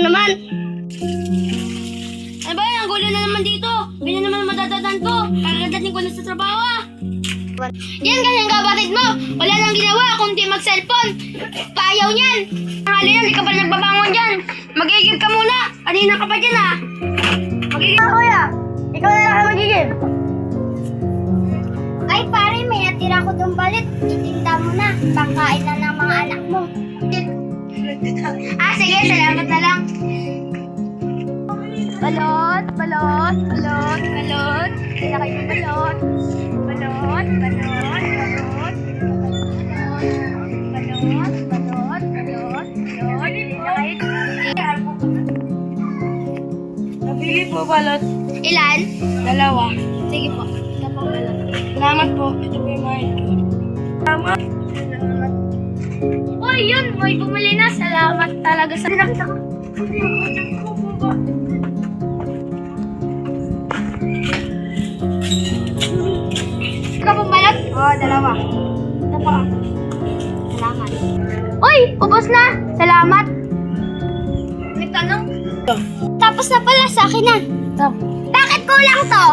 naman. Ano ba yan? Ang gulo na naman dito. Ganyan naman madadatan ko. Kakadating ko na sa trabaho ah. Yan kasi ang kapatid mo. Wala nang ginawa kundi mag-cellphone. Payaw niyan. Hali yan, di ka pa nagbabangon dyan. Magigib ka muna. Kanina ka pa dyan ah. Magigib ka kuya. Ikaw na lang ka magigib. Ay pare, may natira ko doon balit. Itinda mo na. Pangkain na ng mga anak mo. Sige, salamat na lang. Balot, balot, balot, balot. Kaya kayo ng balot. Balot, balot, balot. Balot, balot, balot, balot. Napili po balot. Ilan? 2. Sige po. Ito po balot. Salamat po. Ito po yung mahal ko. Salamat. Uy, yun. May bumili na. Salamat talaga sa... Ikaw pong balot? Oo, 2. Ito po. Salamat. Uy! Ubos na! Salamat! May tanong? Tapos na pala, sa akin na. Bakit kulang to?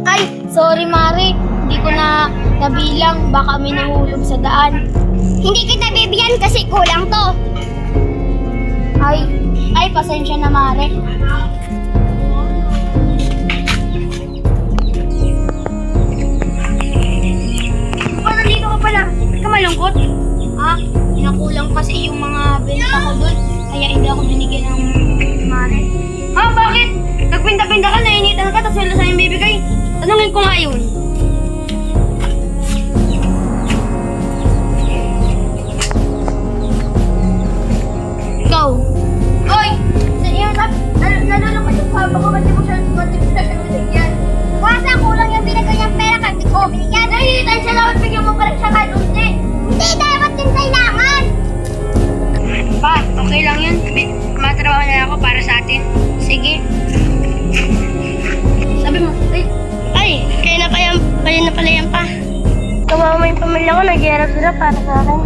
Ay, sorry Mari. Hindi ko na nabilang. Baka may nahulog sa daan. Hindi kita bibigyan kasi kulang to. Ay, pasensya na Mari. Paano dito ka pala? Hindi ka malungkot? Nakulang kasi yung mga benta ko doon. Kaya hindi ako binigyan ng Mari. Bakit? Nagpinta-pinta ka, nainitan ka, tapos wala sa'yong bibigay. Tanungin ko nga yun. Go! Hoy! Nalulungkot yung papa ko, ba't di mo siya binigyan? Wasa kulang yung binigay niyang pera kasi ko binigyan. Nainitan siya, dapat bigyan mo pa rin siya kahit unti. Hindi dapat yung kailangan. Pa, okay lang yun. Matrabaho na ako para sa atin. Sige. Sabi mo, kaya na pala yan pa. Kamama yung pamilya ko, nag-iarap-irap para sa akin.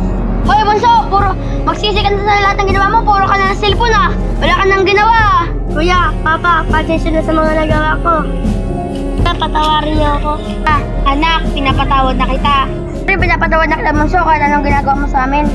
Hoy, Bunso, puro magsisi ka na sa lahat ng ginawa mo. Puro ka na ng cellphone ah. Wala ka nang ginawa. Kuya, Papa, pasensya na sa mga nagawa ko. Patawarin niyo ako. Anak, pinapatawad na kita. Pinapatawad na kita, Bunso, kahit anong ginagawa mo sa amin.